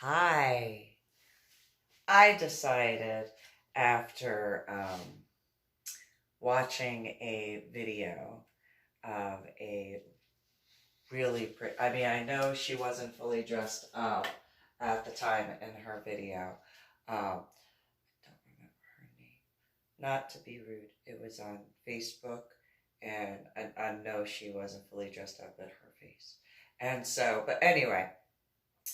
Hi. I decided after watching a video of a really pretty, I know she wasn't fully dressed up at the time in her video. I don't remember her name. Not to be rude, it was on Facebook, and I know she wasn't fully dressed up at her face. And so, but anyway,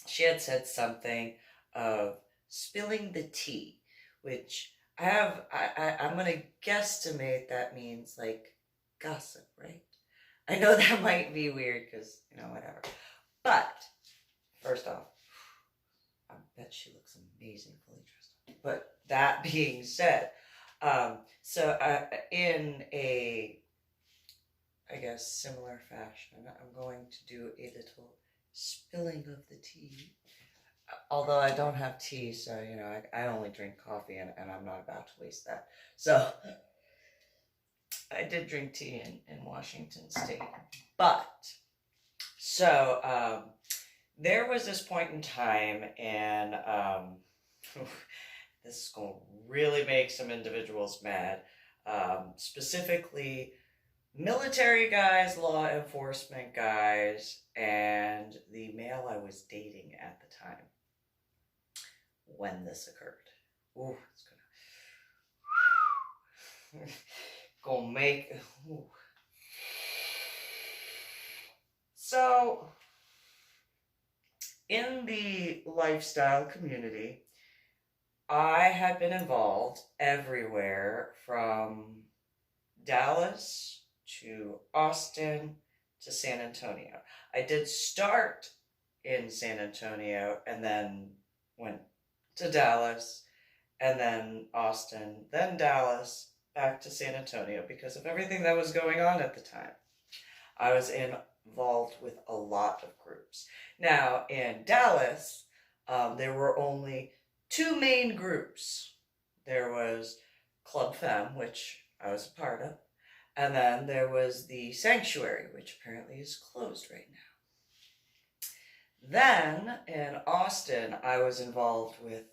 she had said something of spilling the tea, which I'm gonna guesstimate that means like gossip, right? I know that might be weird because, whatever. But first off, I bet she looks amazing fully dressed up. But that being said, in a, I guess, similar fashion, I'm going to do a little spilling of the tea. Although I don't have tea, so I only drink coffee, and I'm not about to waste that. So I did drink tea in Washington State, but so there was this point in time, and this is going to really make some individuals mad, specifically military guys, law enforcement guys, and the male I was dating at the time when this occurred. Ooh, it's gonna make. Ooh. So, in the lifestyle community, I had been involved everywhere from Dallas to Austin to San Antonio. I did start in San Antonio and then went to Dallas and then Austin, then Dallas, back to San Antonio because of everything that was going on at the time. I was involved with a lot of groups. Now, in Dallas, there were only two main groups. There was Club Femme, which I was a part of, and then there was the Sanctuary, which apparently is closed right now. Then, in Austin, I was involved with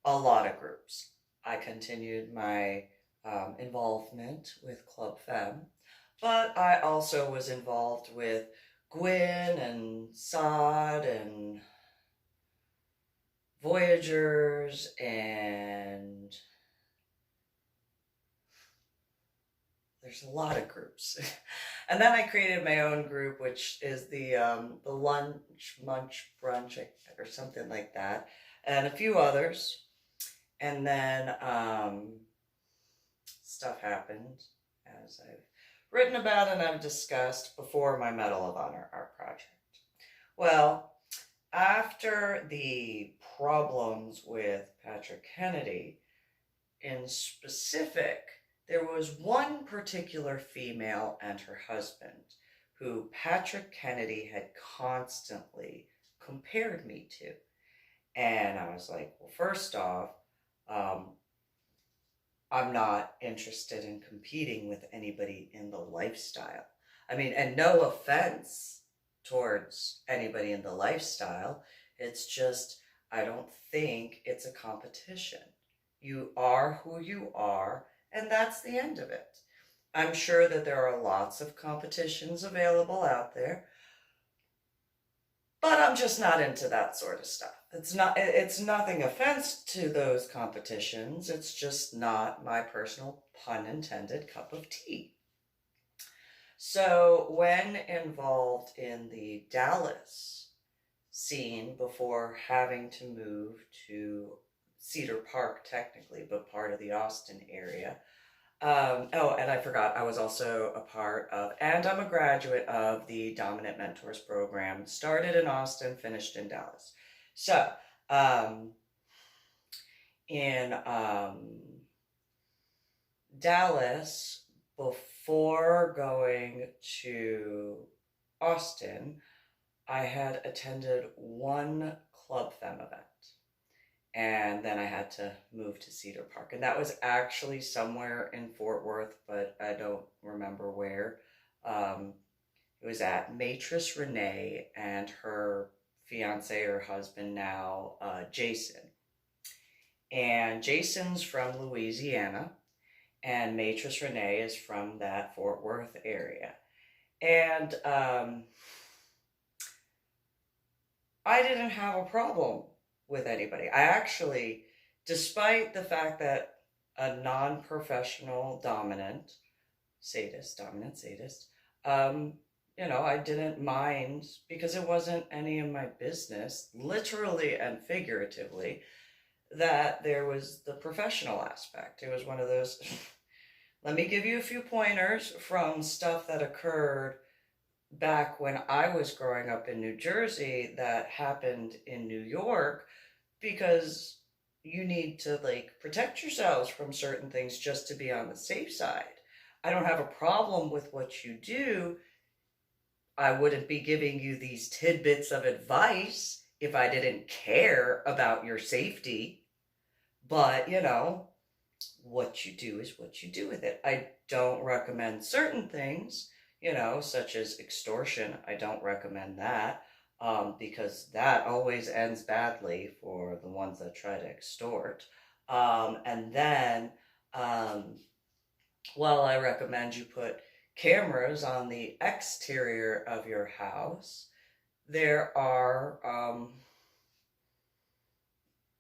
a lot of groups. I continued my involvement with Club Femme, but I also was involved with Gwyn and Sod and Voyagers and there's a lot of groups. And then I created my own group, which is the Lunch Munch Brunch or something like that, and a few others. And then stuff happened, as I've written about and I've discussed before my Medal of Honor art project. Well, after the problems with Patrick Kennedy, in specific, there was one particular female and her husband who Patrick Kennedy had constantly compared me to. And I was like, well, first off, I'm not interested in competing with anybody in the lifestyle. And no offense towards anybody in the lifestyle. It's just, I don't think it's a competition. You are who you are, and that's the end of it. I'm sure that there are lots of competitions available out there, but I'm just not into that sort of stuff. It's nothing offense to those competitions. It's just not my personal, pun intended, cup of tea. So when involved in the Dallas scene before having to move to Cedar Park, technically, but part of the Austin area. And I forgot, I was also a part of, and I'm a graduate of the Dominant Mentors program, started in Austin, finished in Dallas. So, in Dallas, before going to Austin, I had attended one Club Femme event. And then I had to move to Cedar Park. And that was actually somewhere in Fort Worth, but I don't remember where. It was at Matrice Renee and her fiance or husband now, Jason. And Jason's from Louisiana, and Matrice Renee is from that Fort Worth area. And I didn't have a problem with anybody. I actually, despite the fact that a non-professional dominant sadist, I didn't mind because it wasn't any of my business, literally and figuratively, that there was the professional aspect. It was one of those, let me give you a few pointers from stuff that occurred back when I was growing up in New Jersey that happened in New York, because you need to protect yourselves from certain things just to be on the safe side. I don't have a problem with what you do. I wouldn't be giving you these tidbits of advice if I didn't care about your safety. But, what you do is what you do with it. I don't recommend certain things, such as extortion. I don't recommend that because that always ends badly for the ones that try to extort. And then, I recommend you put cameras on the exterior of your house. There are,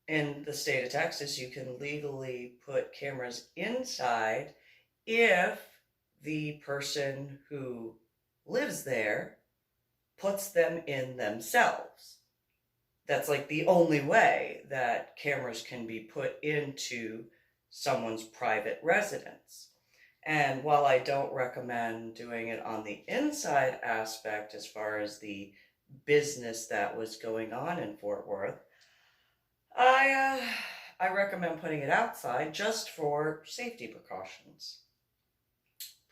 in the state of Texas, you can legally put cameras inside if the person who lives there puts them in themselves. That's the only way that cameras can be put into someone's private residence. And while I don't recommend doing it on the inside aspect as far as the business that was going on in Fort Worth, I recommend putting it outside just for safety precautions.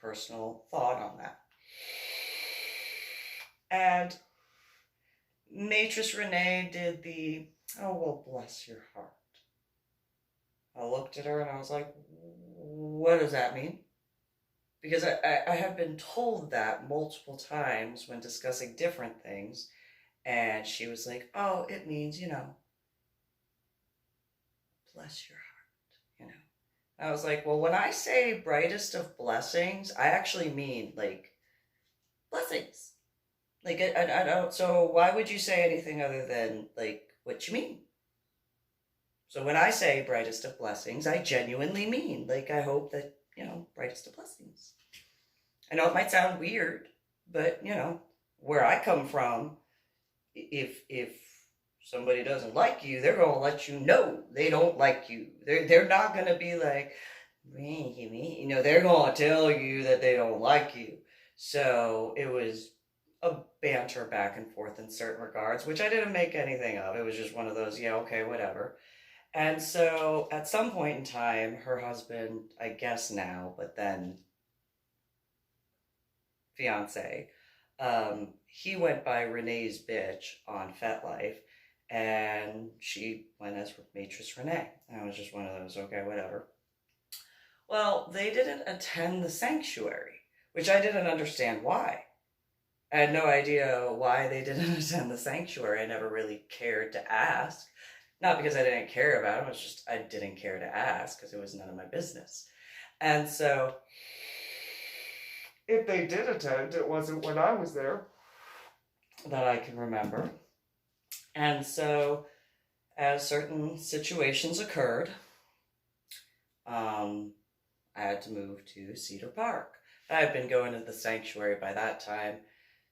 Personal thought on that. And Matrice Renee did the, oh, well, bless your heart. I looked at her and I was like, what does that mean? Because I have been told that multiple times when discussing different things. And she was like, oh, it means, bless your heart, I was like, well, when I say brightest of blessings, I actually mean blessings. I don't, so why would you say anything other than what you mean? So when I say brightest of blessings, I genuinely mean, I hope that, brightest of blessings. I know it might sound weird, but, where I come from, if somebody doesn't like you, they're going to let you know they don't like you. They're not going to be like, they're going to tell you that they don't like you. So it was a banter back and forth in certain regards, which I didn't make anything of. It was just one of those, yeah, okay, whatever. And so at some point in time, her husband, I guess now, but then fiance, he went by Renee's bitch on FetLife, and she went as Matrice Renee. And I was just one of those, okay, whatever. Well, they didn't attend the sanctuary, which I didn't understand why. I had no idea why they didn't attend the sanctuary. I never really cared to ask. Not because I didn't care about them, it's just I didn't care to ask because it was none of my business. And so, if they did attend, it wasn't when I was there that I can remember. And so, as certain situations occurred, I had to move to Cedar Park. I had been going to the sanctuary by that time.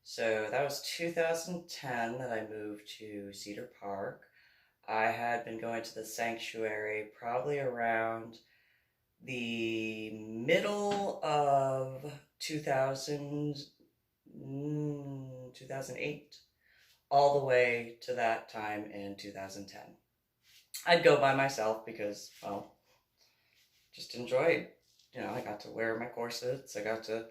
So that was 2010 that I moved to Cedar Park. I had been going to the sanctuary probably around the middle of 2008, all the way to that time in 2010. I'd go by myself because, well, just enjoyed, I got to wear my corsets, I got to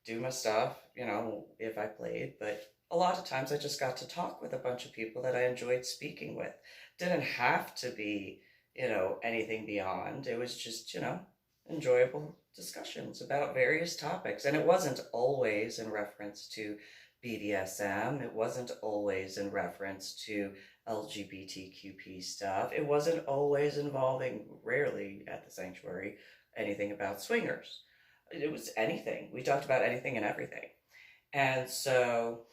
do my stuff, if I played, but a lot of times I just got to talk with a bunch of people that I enjoyed speaking with. Didn't have to be, anything beyond. It was just, enjoyable discussions about various topics. And it wasn't always in reference to BDSM. It wasn't always in reference to LGBTQP stuff. It wasn't always involving, rarely at the sanctuary, anything about swingers. It was anything. We talked about anything and everything. And so,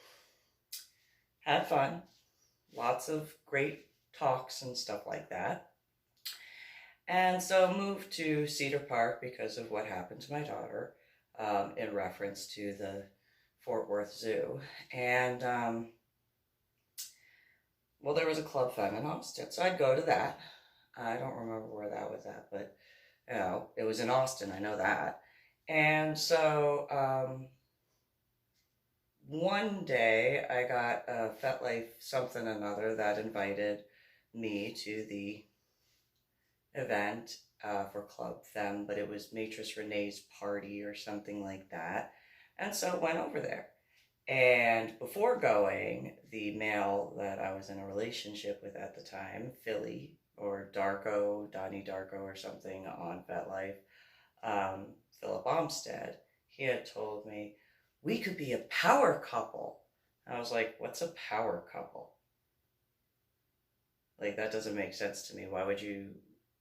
had fun. Lots of great talks and stuff like that. And so moved to Cedar Park because of what happened to my daughter, in reference to the Fort Worth Zoo. And, well, there was a Club Femme in Austin, so I'd go to that. I don't remember where that was at, but, you know, it was in Austin, I know that. And so, one day I got a FetLife something or another that invited me to the event for Club Femme, but it was Matrice Renee's party or something like that. And so went over there. And before going, the male that I was in a relationship with at the time, Philly, or Darko, Donnie Darko or something on FetLife, Philip Olmsted, he had told me, we could be a power couple. I was like, what's a power couple? Like, that doesn't make sense to me. Why would you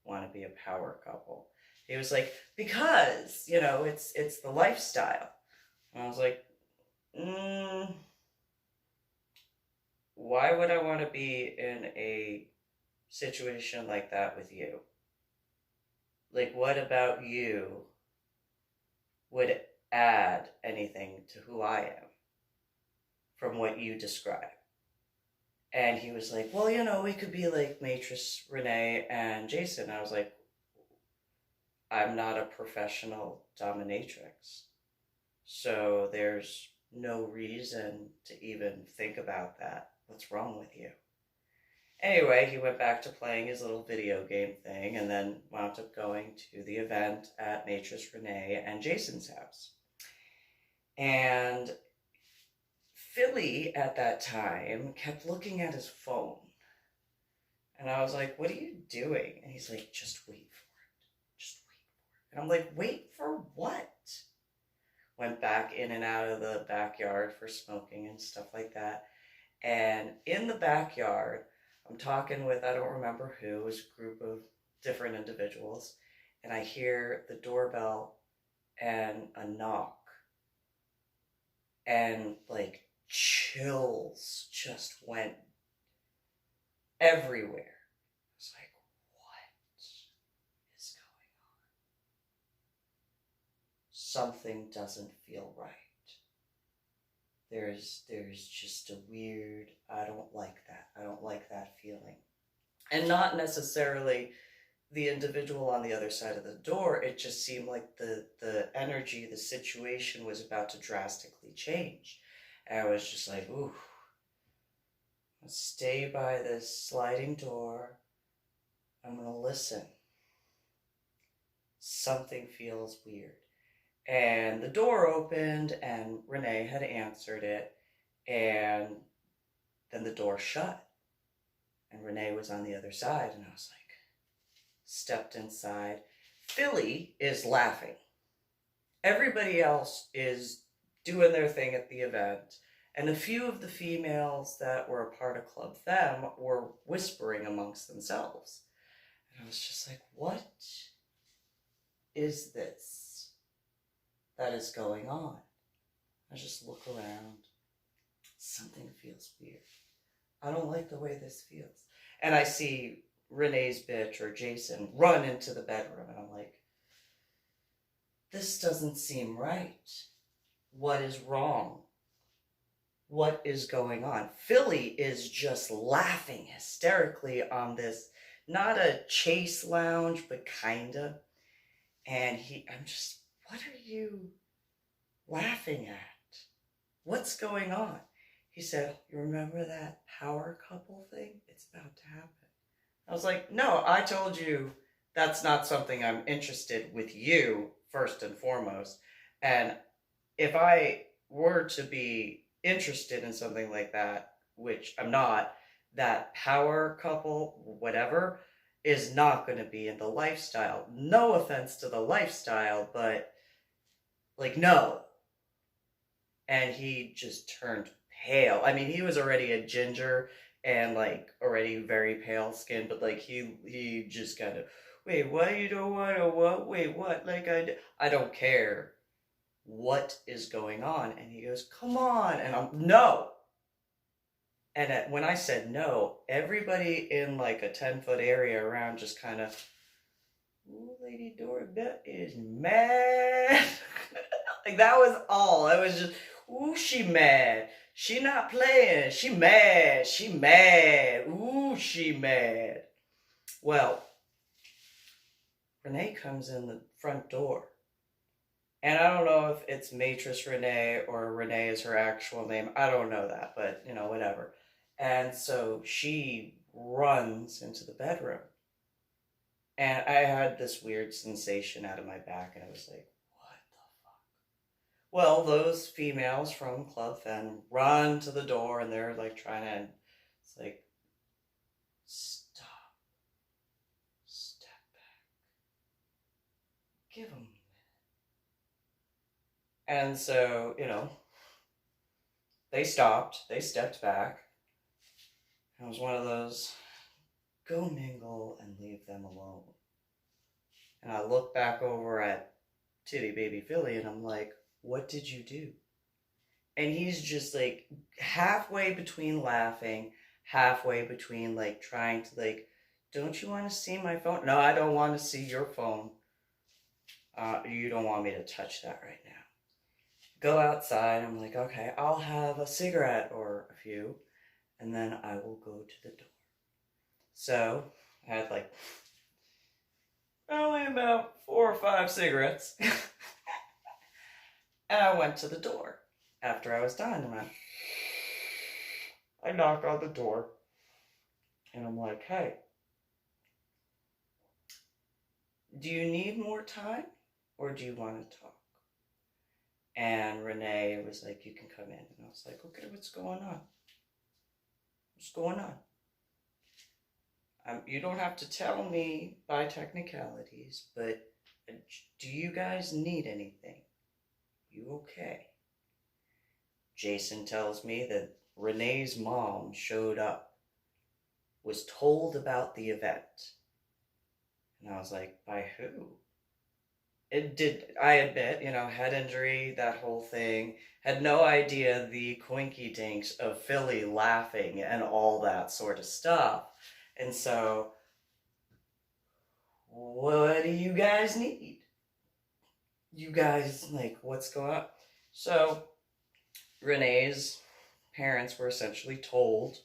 want to be a power couple? He was like, because, you know, it's the lifestyle. And I was like, why would I want to be in a situation like that with you? Like, what about you would add anything to who I am from what you describe? And he was like, well, you know, we could be like Matrice Renee and Jason. I was like, I'm not a professional dominatrix, so there's no reason to even think about that. What's wrong with you? Anyway, he went back to playing his little video game thing and then wound up going to the event at Matrice Renee and Jason's house. And Philly at that time kept looking at his phone. And I was like, what are you doing? And he's like, just wait for it. Just wait for it. And I'm like, wait for what? Went back in and out of the backyard for smoking and stuff like that. And in the backyard, I'm talking with, I don't remember who, it was a group of different individuals. And I hear the doorbell and a knock. And like chills just went everywhere. I was like, what is going on? Something doesn't feel right. There's just a weird, I don't like that. I don't like that feeling. And not necessarily the individual on the other side of the door. It just seemed like the energy, the situation was about to drastically change. And I was just like, ooh, let's stay by this sliding door. I'm going to listen. Something feels weird. And the door opened and Renee had answered it. And then the door shut. And Renee was on the other side. And I was like, stepped inside. Philly is laughing. Everybody else is doing their thing at the event. And a few of the females that were a part of Club Femme were whispering amongst themselves. And I was just like, what is this that is going on? I just look around. Something feels weird. I don't like the way this feels. And I see Renee's bitch or Jason run into the bedroom. And I'm like, this doesn't seem right. What is wrong? What is going on? Philly is just laughing hysterically on this, not a chase lounge, but kinda. And I'm just, what are you laughing at? What's going on? He said, you remember that power couple thing? It's about to happen. I was like, no, I told you that's not something I'm interested with you, first and foremost. And if I were to be interested in something like that, which I'm not, that power couple, whatever, is not going to be in the lifestyle. No offense to the lifestyle, but like, no. and he just turned pale. I mean, he was already a ginger and like already very pale skin, but like he just kind of, wait, what, you don't want to what? Wait, what? Like I don't care what is going on. And he goes, come on. And I'm, no. And when I said no, everybody in like a 10-foot area around just kind of, ooh, Lady Dori Belle is mad. Like that was all. It was just, ooh, she mad. She not playing. She mad. She mad. Ooh, she mad. Well, Renee comes in the front door. And I don't know if it's Matrice Renee or Renee is her actual name. I don't know that, but you know, whatever. And so she runs into the bedroom. And I had this weird sensation out of my back, and I was like, what the fuck? Well, those females from Club Fen run to the door, and they're like trying to, it's like, stop, step back, give them a minute. And so, you know, they stopped, they stepped back. It was one of those, go mingle and leave them alone. And I look back over at Titty Baby Philly and I'm like, what did you do? And he's just like halfway between laughing, halfway between like trying to like, don't you want to see my phone? No, I don't want to see your phone. You don't want me to touch that right now. Go outside. I'm like, okay, I'll have a cigarette or a few, and then I will go to the door. So I had like only about 4 or 5 cigarettes. And I went to the door after I was done. And I knock on the door. And I'm like, hey, do you need more time? Or do you want to talk? And Renee was like, you can come in. And I was like, okay, what's going on? What's going on? You don't have to tell me by technicalities, but do you guys need anything? You okay? Jason tells me that Renee's mom showed up, was told about the event. And I was like, by who? It did, I admit, you know, head injury, that whole thing. Had no idea the coinky dinks of Philly laughing and all that sort of stuff. And so, what do you guys need? You guys, like, what's going on? So, Renee's parents were essentially told,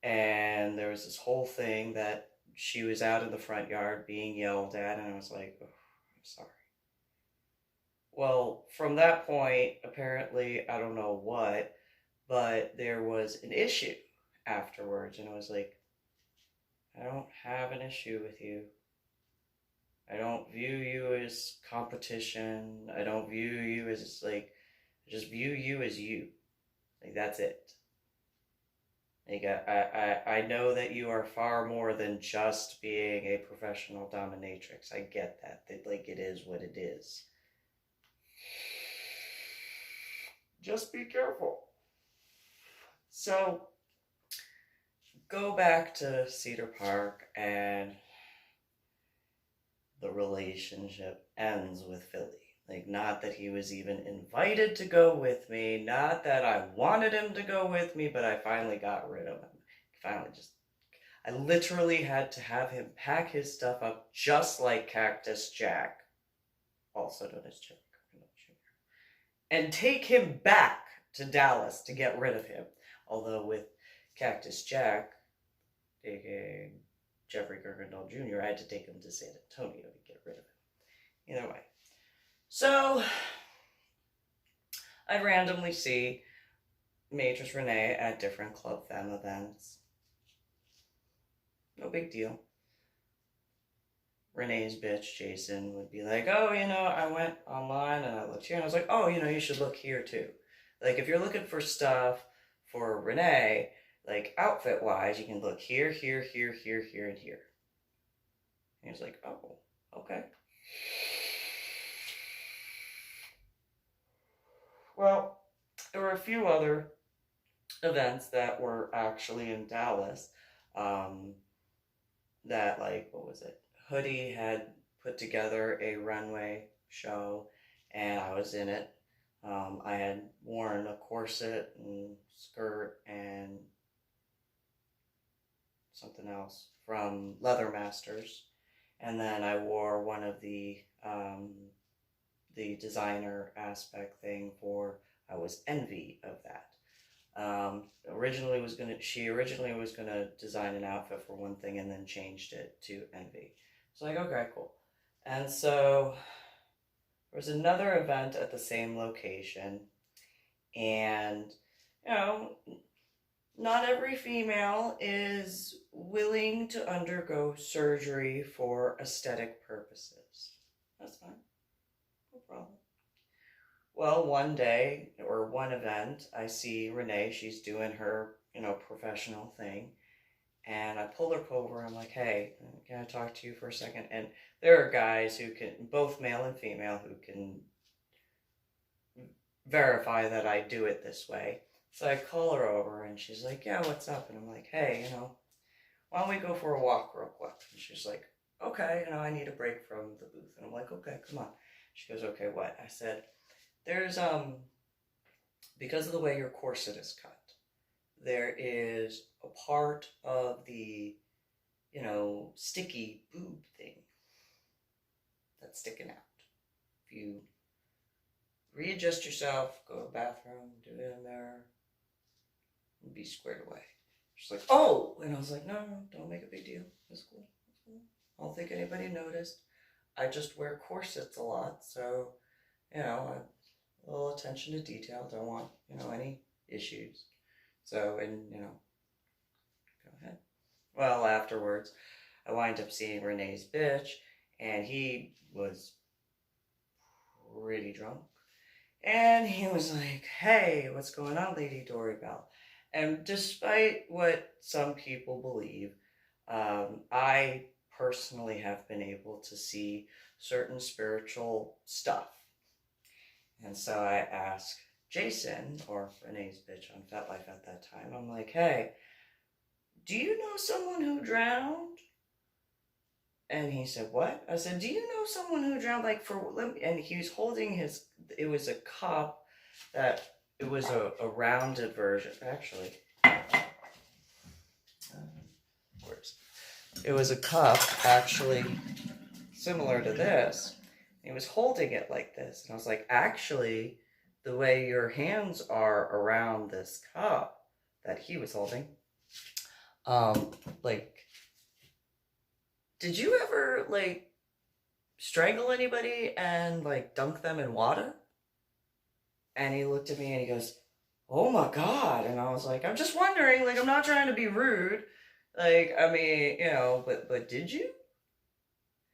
and there was this whole thing that she was out in the front yard being yelled at, and I was like, oh, I'm sorry. Well, from that point, apparently, I don't know what, but there was an issue afterwards, and I was like, I don't have an issue with you. I don't view you as competition. I don't view you as like, I just view you as you. Like, that's it. Like, I know that you are far more than just being a professional dominatrix. I get that. That, like, it is what it is. Just be careful. So, go back to Cedar Park, and the relationship ends with Philly. Like, not that he was even invited to go with me, not that I wanted him to go with me, but I finally got rid of him. I literally had to have him pack his stuff up just like Cactus Jack, also known as Jeffrey Jr., and take him back to Dallas to get rid of him. Although with Cactus Jack, aka Jeffrey Kirkendall Jr., I had to take him to San Antonio to get rid of him. Either way. So, I randomly see Matrice Renee at different Club Femme events. No big deal. Renee's bitch, Jason, would be like, oh, you know, I went online and I looked here. And I was like, oh, you know, you should look here too. Like, if you're looking for stuff for Renee, like, outfit-wise, you can look here, here, here, here, here, and here. And he's like, oh, okay. Well, there were a few other events that were actually in Dallas. Um, that, like, what was it? Hoodie had put together a runway show, and I was in it. I had worn a corset and skirt and something else from Leather Masters, and then I wore one of the designer aspect thing for I was envy of that. She originally was gonna design an outfit for one thing and then changed it to envy. So like, okay, cool. And so there was another event at the same location, and you know, not every female is willing to undergo surgery for aesthetic purposes. That's fine, no problem. Well, one day or one event, I see Renee. She's doing her, professional thing. And I pull her over. I'm like, hey, can I talk to you for a second? And there are guys who can, both male and female, who can verify that I do it this way. So I call her over and she's like, yeah, what's up? And I'm like, hey, why don't we go for a walk real quick? And she's like, okay, I need a break from the booth. And I'm like, okay, come on. She goes, okay, what? I said, there's, because of the way your corset is cut, there is a part of the, sticky boob thing that's sticking out. If you readjust yourself, go to the bathroom, do it in there, and be squared away. She's like, oh! And I was like, no, don't make a big deal. It's cool. It's cool. I don't think anybody noticed. I just wear corsets a lot, so, a little attention to detail. Don't want, any issues. So, and, go ahead. Well, afterwards, I wind up seeing Renee's bitch, and he was pretty drunk. And he was like, hey, what's going on, Lady Dori Belle? And despite what some people believe, I personally have been able to see certain spiritual stuff. And so I asked Jason, or Renee's bitch on FetLife at that time, I'm like, hey, do you know someone who drowned? And he said, what? I said, do you know someone who drowned? And he was holding it was a cup that, it was a rounded version. Actually, it was a cup, actually, similar to this. He was holding it like this. And I was like, actually, the way your hands are around this cup that he was holding, did you ever, strangle anybody and, dunk them in water? And he looked at me and he goes, oh my God. And I was like, I'm just wondering, I'm not trying to be rude. But did you?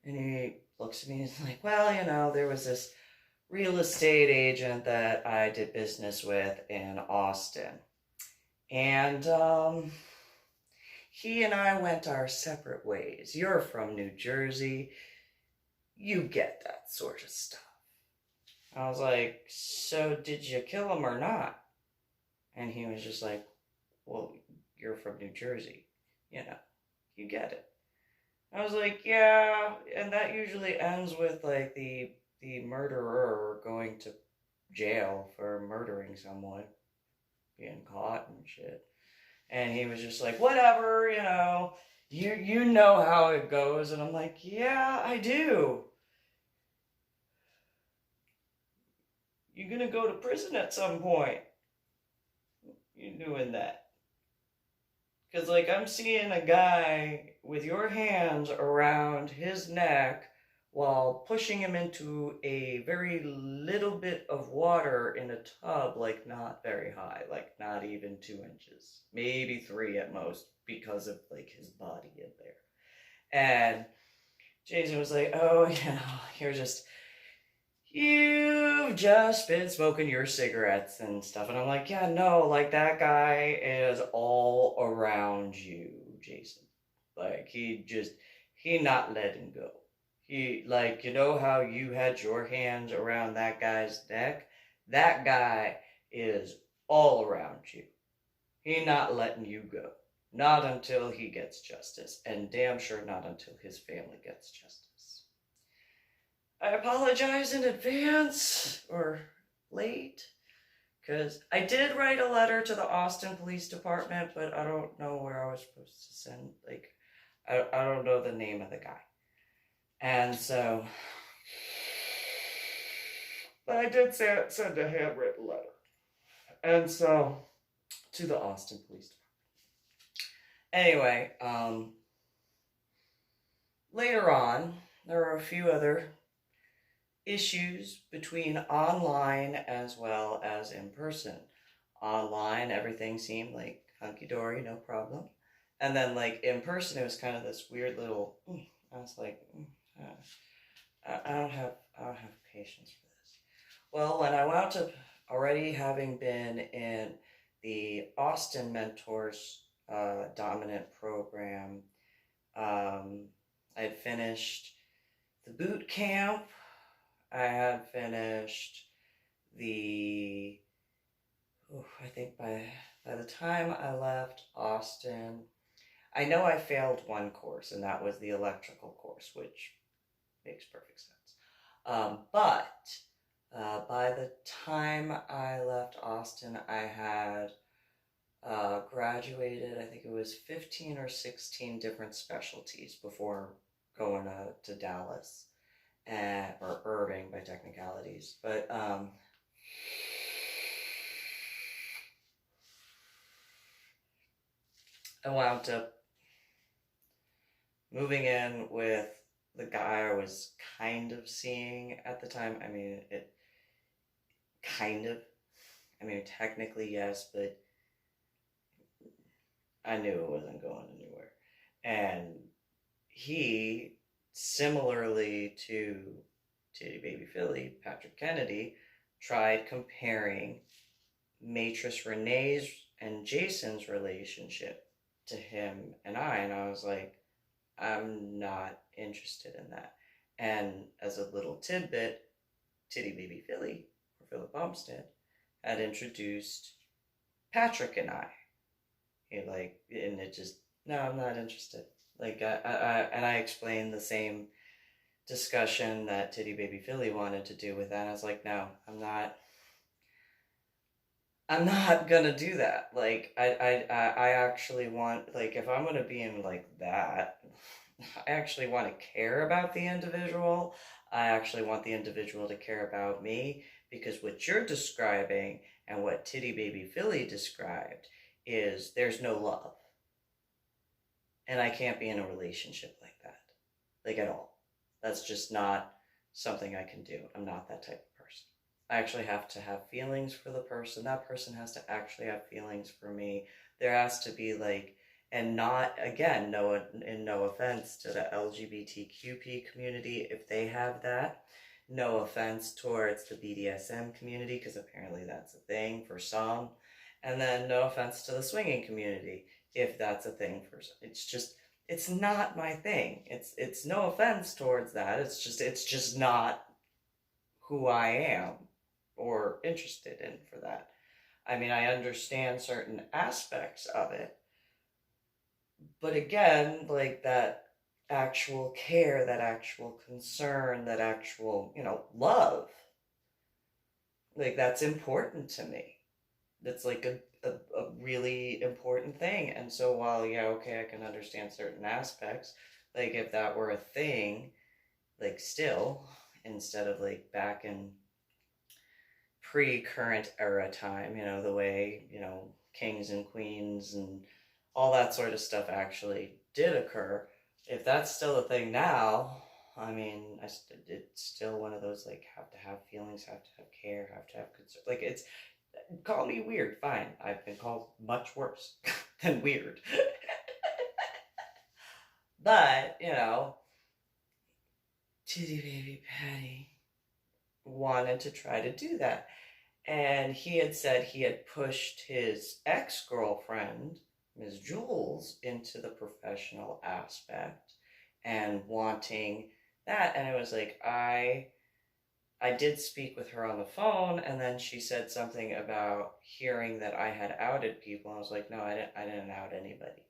And he looks at me and he's like, well, there was this real estate agent that I did business with in Austin. And, he and I went our separate ways. You're from New Jersey. You get that sort of stuff. I was like, so did you kill him or not? And he was just like, well, you're from New Jersey. You get it. I was like, yeah, and that usually ends with, the murderer going to jail for murdering someone, being caught and shit. And he was just like, whatever, you know how it goes. And I'm like, yeah, I do. You're going to go to prison at some point. You're doing that. Because, I'm seeing a guy with your hands around his neck while pushing him into a very little bit of water in a tub, not very high, not even 2 inches, maybe 3 at most, because of, his body in there. And Jason was like, oh, you've just been smoking your cigarettes and stuff. And I'm like, yeah, no, that guy is all around you, Jason. He not letting go. He, how you had your hands around that guy's neck? That guy is all around you. He not letting you go. Not until he gets justice, and damn sure not until his family gets justice. I apologize in advance, or late, because I did write a letter to the Austin Police Department, but I don't know where I was supposed to send, like, I don't know the name of the guy. And so, but I did send a handwritten letter. And so, to the Austin Police Department. Anyway, later on, there are a few other issues between online as well as in person. Online, everything seemed like hunky-dory, no problem. And then, like, in person, it was kind of this weird little, I was like, I don't have patience for this. Well, when I wound up already having been in the Austin Mentors Dominant program, I had finished the boot camp. I had finished the, I think by the time I left Austin, I know I failed one course, and that was the electrical course, which makes perfect sense. But by the time I left Austin, I had graduated, I think it was 15 or 16 different specialties before going to Dallas, or Irving by technicalities. But I wound up moving in with the guy I was kind of seeing at the time. I mean, technically yes, but I knew it wasn't going anywhere. And he, similarly to Titty Baby Philly, Patrick Kennedy, tried comparing Matrix Renee's and Jason's relationship to him and I was like, I'm not interested in that. And as a little tidbit, Titty Baby Philly, or Philip Bumstead, had introduced Patrick and I. And it just, no, I'm not interested. And I explained the same discussion that Titty Baby Philly wanted to do with that. And I was like, no, I'm not gonna do that. Like, I actually want, like, if I'm gonna be in like that, I actually want to care about the individual. I actually want the individual to care about me, because what you're describing and what Titty Baby Philly described is there's no love. And I can't be in a relationship like that. Like, at all. That's just not something I can do. I'm not that type of person. I actually have to have feelings for the person. That person has to actually have feelings for me. There has to be, like, and not, again, no offense to the LGBTQP community if they have that. No offense towards the BDSM community, because apparently that's a thing for some. And then no offense to the swinging community, if that's a thing for some. It's just, it's not my thing. It's no offense towards that. It's just not who I am or interested in for that. I mean, I understand certain aspects of it, but again, like, that actual care, that actual concern, that actual, love, like, that's important to me. That's like a really important thing. And so while, yeah, okay, I can understand certain aspects, like, if that were a thing, like, still, instead of like back in pre-current era time, the way, kings and queens and all that sort of stuff actually did occur, if that's still a thing now, I mean, it's still one of those, like, have to have feelings, have to have care, have to have concern. Like, it's, call me weird, fine. I've been called much worse than weird. But, Titty Baby Patty wanted to try to do that. And he had said he had pushed his ex-girlfriend, Ms. Jules, into the professional aspect and wanting that. And it was like, I I did speak with her on the phone, and then she said something about hearing that I had outed people. I was like, no, I didn't out anybody.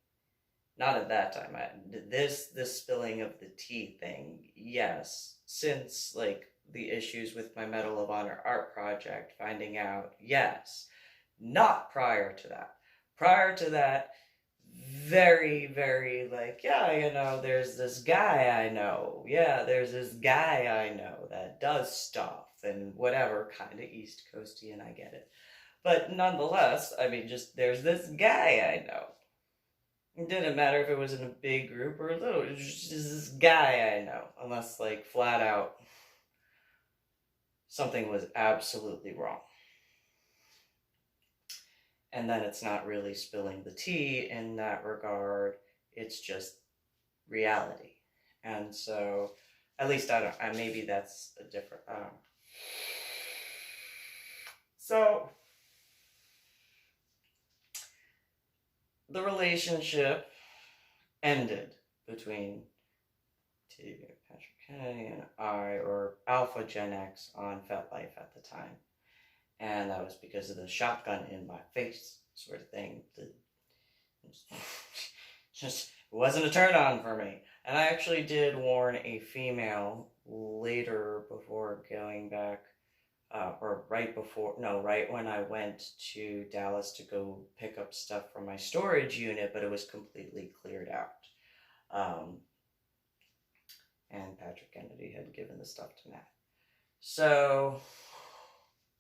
Not at that time. This spilling of the tea thing, yes. Since like the issues with my Medal of Honor art project, finding out, yes. Not prior to that. Prior to that, very, very like, yeah, there's this guy I know. Yeah, there's this guy I know that does stuff and whatever, kind of East Coasty, and I get it. But nonetheless, I mean, just there's this guy I know. It didn't matter if it was in a big group or a little. It was just this guy I know. Unless, like, flat out, something was absolutely wrong. And then it's not really spilling the tea in that regard. It's just reality. And so, at least maybe that's a different. So, the relationship ended between Patrick Kennedy and I, or Alpha Gen X, on FetLife at the time. And that was because of the shotgun in my face sort of thing. Just wasn't a turn on for me. And I actually did warn a female later before going back, right when I went to Dallas to go pick up stuff from my storage unit, but it was completely cleared out. And Patrick Kennedy had given the stuff to Matt. So,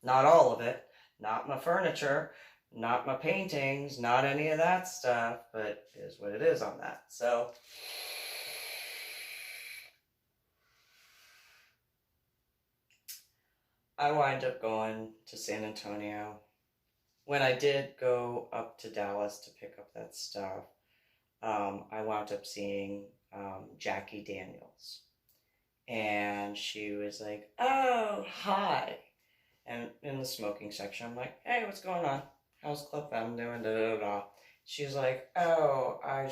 not all of it, not my furniture, not my paintings, not any of that stuff, but it is what it is on that. So, I wind up going to San Antonio. When I did go up to Dallas to pick up that stuff, I wound up seeing Jackie Daniels. And she was like, oh, hi. And in the smoking section, I'm like, hey, what's going on? How's Club Femme doing? Da, da, da. She's like, oh, I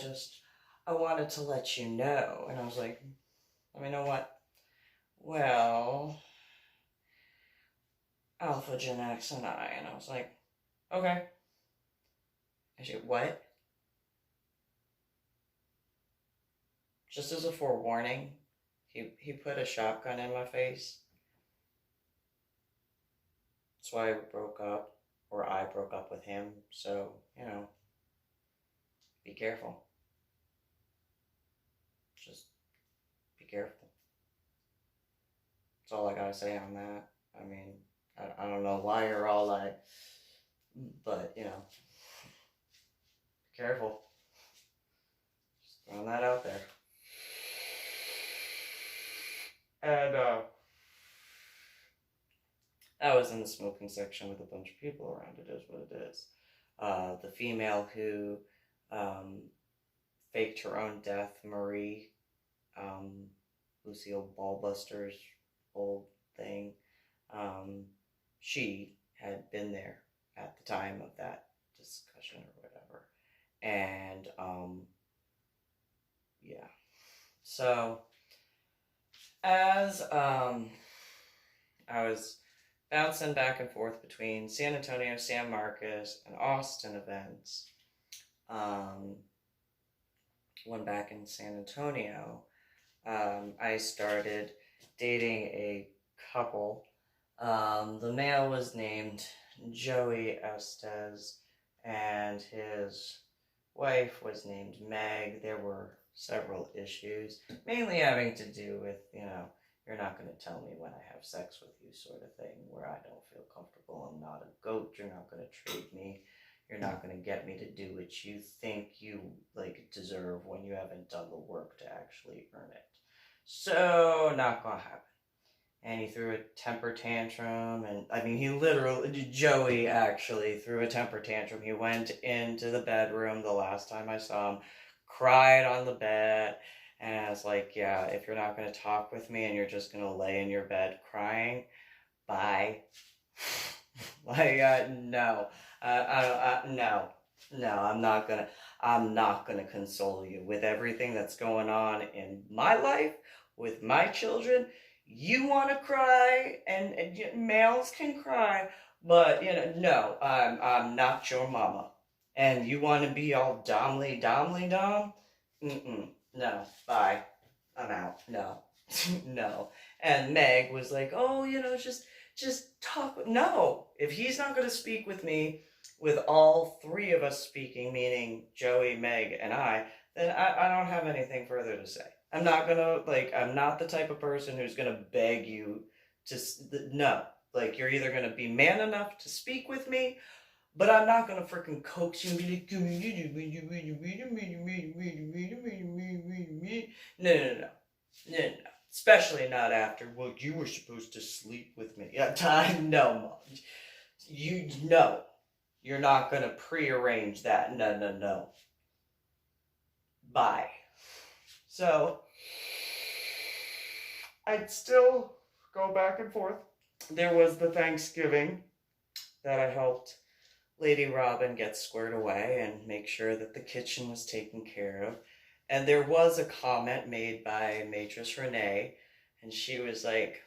wanted to let you know. And I was like, let me know what? Well, Alpha Gen X and I. And I was like, okay. And she, what? Just as a forewarning, he put a shotgun in my face. That's why I broke up with him. So, be careful. Just be careful. That's all I gotta say on that. I mean, I don't know why you're all like, but, be careful. Just throwing that out there. And, I was in the smoking section with a bunch of people around. It is what it is. The female who faked her own death, Marie, Lucille Ballbuster's old thing, she had been there at the time of that discussion or whatever. And, yeah. So, as I was bouncing back and forth between San Antonio, San Marcos, and Austin events, when back in San Antonio, I started dating a couple. The male was named Joey Estes, and his wife was named Meg. There were several issues, mainly having to do with, you're not going to tell me when I have sex with you sort of thing, where I don't feel comfortable. I'm not a goat. You're not going to trade me. You're not going to get me to do what you think you deserve when you haven't done the work to actually earn it. So, not going to happen. And he threw a temper tantrum, and Joey actually threw a temper tantrum. He went into the bedroom the last time I saw him, cried on the bed, and I was like, yeah, if you're not going to talk with me and you're just going to lay in your bed crying, bye. No. No, I'm not gonna console you with everything that's going on in my life, with my children. You want to cry, and males can cry, but no, I'm not your mama. And you want to be all domly dom? No, bye. I'm out. No, no. And Meg was like, oh, just talk. No, if he's not going to speak with me, with all three of us speaking, meaning Joey, Meg, and I, then I don't have anything further to say. I'm not gonna, I'm not the type of person who's gonna beg you to, no. Like, you're either gonna be man enough to speak with me, but I'm not gonna freaking coax you and be like, no, no, no, no, no, no. Especially not after, well, you were supposed to sleep with me. No, Mom. No. You're not gonna prearrange that. No, no, no. Bye. So, I'd still go back and forth. There was the Thanksgiving that I helped Lady Robin get squared away and make sure that the kitchen was taken care of. And there was a comment made by Matress Renee, and she was like,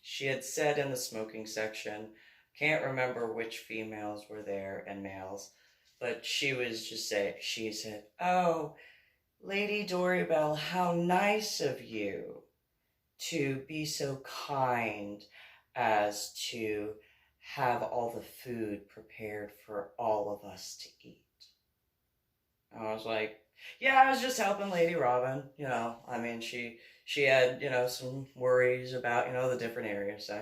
she had said in the smoking section, can't remember which females were there and males, but she was just saying, she said, oh, Lady Dori Belle, how nice of you to be so kind as to have all the food prepared for all of us to eat. I was like, yeah, I was just helping Lady Robin, I mean, she had, some worries about, the different areas, so,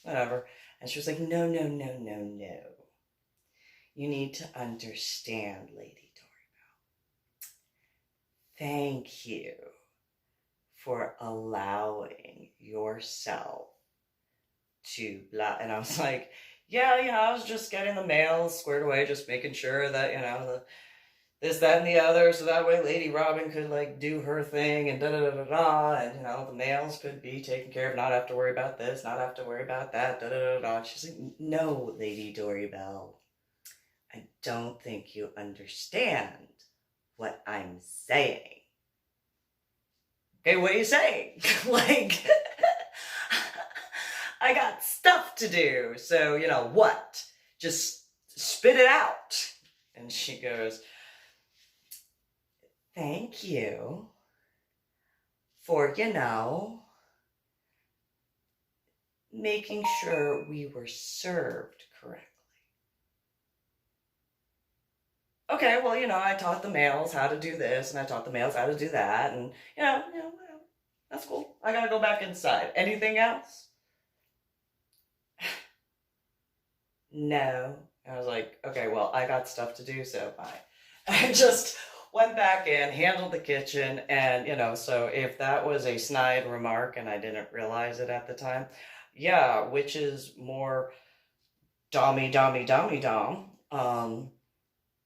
whatever. And she was like, no, no, no, no, no. You need to understand, Lady Dori Belle. Thank you for allowing yourself to blah. And I was like, yeah, I was just getting the mail squared away, just making sure that, this, that, and the other, so that way Lady Robin could, do her thing, and da-da-da-da-da, and, the mails could be taken care of, not have to worry about this, not have to worry about that, da-da-da-da. She's like, no, Lady Dori Belle, I don't think you understand what I'm saying. Okay, what are you saying? I got stuff to do, so, what? Just spit it out. And she goes, thank you for, making sure we were served correctly. Okay, well, I taught the males how to do this, and I taught the males how to do that, and, that's cool. I gotta go back inside. Anything else? No. I was like, okay, well, I got stuff to do, so bye. I just went back in, handled the kitchen, and, so if that was a snide remark and I didn't realize it at the time, yeah, which is more dommy,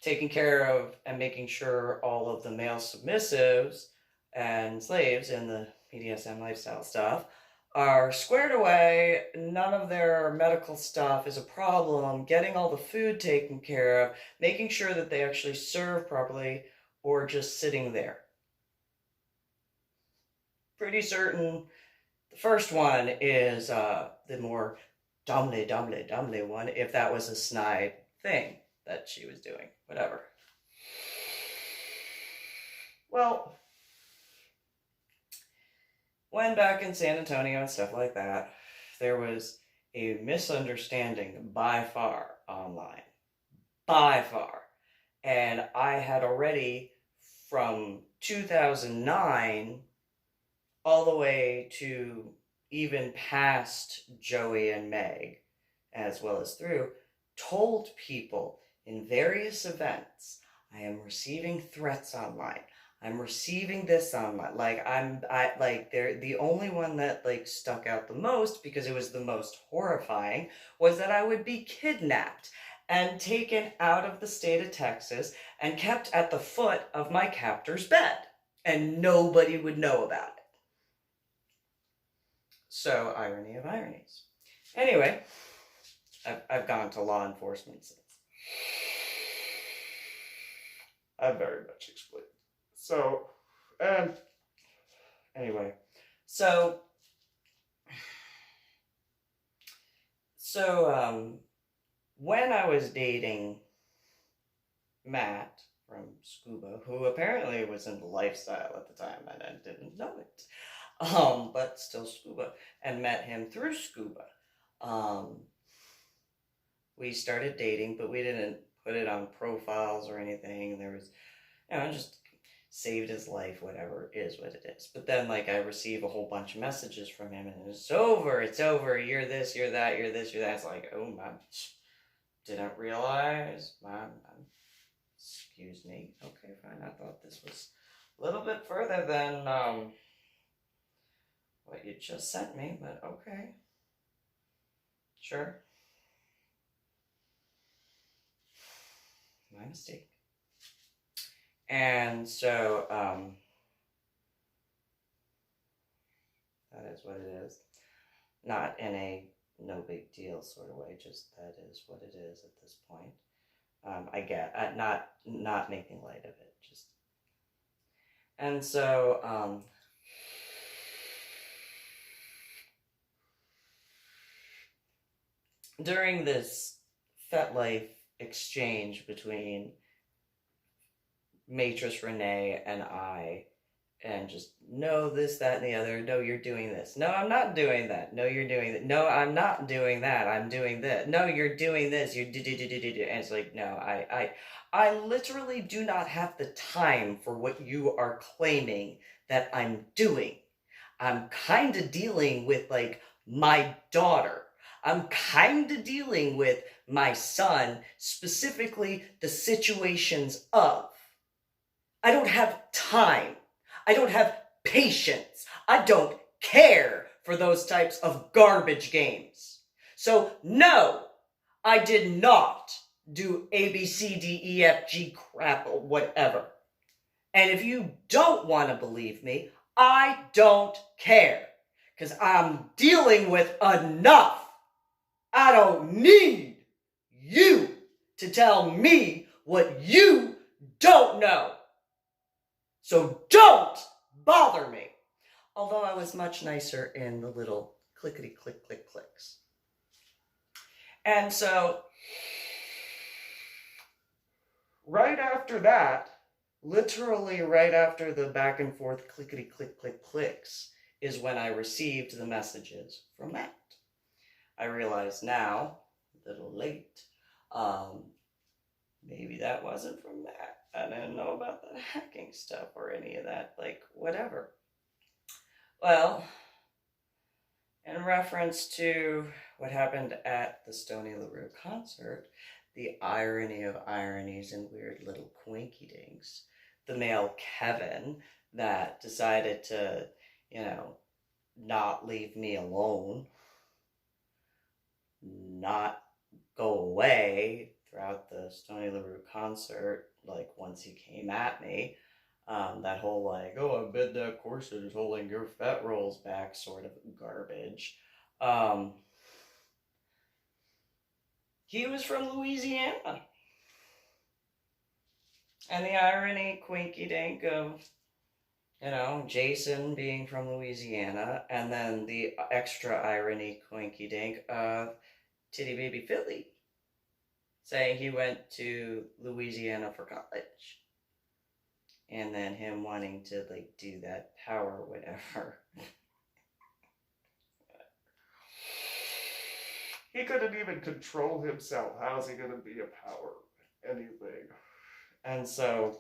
taking care of and making sure all of the male submissives and slaves in the BDSM lifestyle stuff are squared away. None of their medical stuff is a problem. Getting all the food taken care of, making sure that they actually serve properly, or just sitting there. Pretty certain the first one is the more domly one, if that was a snide thing that she was doing. Whatever. Well, when back in San Antonio and stuff like that, there was a misunderstanding by far online. By far. And I had already, from 2009 all the way to even past Joey and Meg, as well as through, told people in various events, I am receiving threats online. I'm receiving this online. They're the only one that stuck out the most, because it was the most horrifying, was that I would be kidnapped and taken out of the state of Texas and kept at the foot of my captor's bed, and nobody would know about it. So, irony of ironies. Anyway, I've gone to law enforcement since. I've very much explained. So, anyway, so So, when I was dating Matt from Scuba, who apparently was in the lifestyle at the time, and I didn't know it, but still Scuba, and met him through Scuba. Um, we started dating, but we didn't put it on profiles or anything. There was, just saved his life, whatever it is what it is. But then, like, I receive a whole bunch of messages from him, and it's over, you're this, you're that, you're this, you're that. It's like, oh, my, didn't realize, excuse me. Okay, fine, I thought this was a little bit further than, what you just sent me, but okay. Sure. My mistake. And so, that is what it is. Not in a no big deal sort of way, just that is what it is at this point. I get, not making light of it, just. And so, during this FetLife exchange between Matrix Renee and I, and just, no, this, that, and the other. No, you're doing this. No, I'm not doing that. No, you're doing that. No, I'm not doing that. I'm doing this. No, you're doing this. You're and it's like, no, I literally do not have the time for what you are claiming that I'm doing. I'm kind of dealing with, like, my daughter. I'm kind of dealing with my son, specifically the situations of. I don't have time. I don't have patience. I don't care for those types of garbage games. So, no, I did not do A, B, C, D, E, F, G crap or whatever. And if you don't want to believe me, I don't care. Because I'm dealing with enough. I don't need you to tell me what you don't know. So don't bother me. Although I was much nicer in the little clickety-click-click clicks. And so, right after that, literally right after the back and forth clickety-click-click clicks, is when I received the messages from Matt. I realize now, a little late, maybe that wasn't from Matt. I didn't know about the hacking stuff or any of that, like, whatever. Well, in reference to what happened at the Stony LaRue concert, the irony of ironies and weird little quinky dinks, the male Kevin that decided to, not leave me alone, not go away throughout the Stony LaRue concert, like, once he came at me, that whole, like, oh, I bet that corset is holding your fat rolls back sort of garbage. He was from Louisiana. And the irony, quinky dink of, Jason being from Louisiana, and then the extra irony, quinky dink of Titty Baby Philly saying he went to Louisiana for college. And then him wanting to, like, do that power whatever. He couldn't even control himself. How's he gonna be a power anything? And so,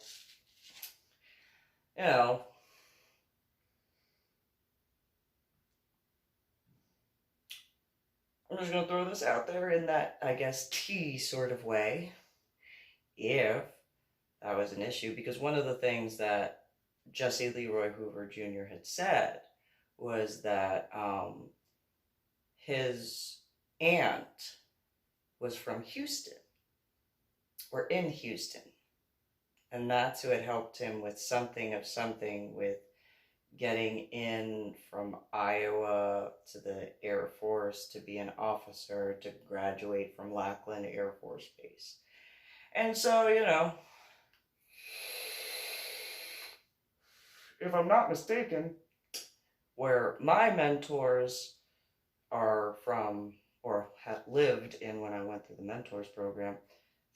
I'm just gonna throw this out there in that, I guess, tea sort of way. If that was an issue, because one of the things that Jesse Leroy Hoover Jr. had said was that his aunt was from Houston, or in Houston, and that's who had helped him with something with getting in from Iowa to the Air Force to be an officer to graduate from Lackland Air Force Base. And so, if I'm not mistaken, where my mentors are from or had lived in when I went through the mentors program,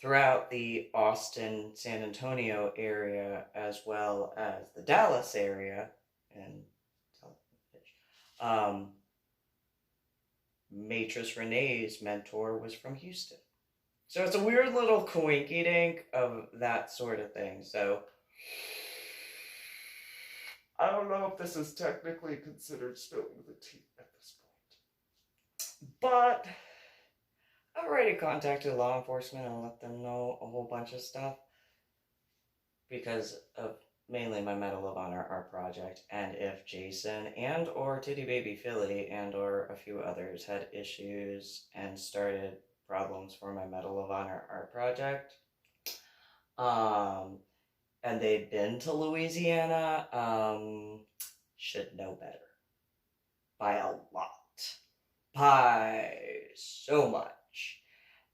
throughout the Austin, San Antonio area, as well as the Dallas area, and Matris Renee's mentor was from Houston. So it's a weird little coinky dink of that sort of thing. So I don't know if this is technically considered spilling the tea at this point. But I've already contacted law enforcement and let them know a whole bunch of stuff because of mainly my Medal of Honor art project, and if Jason and or Titty Baby Philly and or a few others had issues and started problems for my Medal of Honor art project, and they'd been to Louisiana, should know better. By a lot. By so much.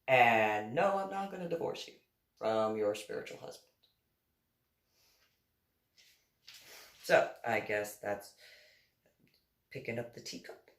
And no, I'm not going to divorce you from your spiritual husband. So, I guess that's picking up the teacup.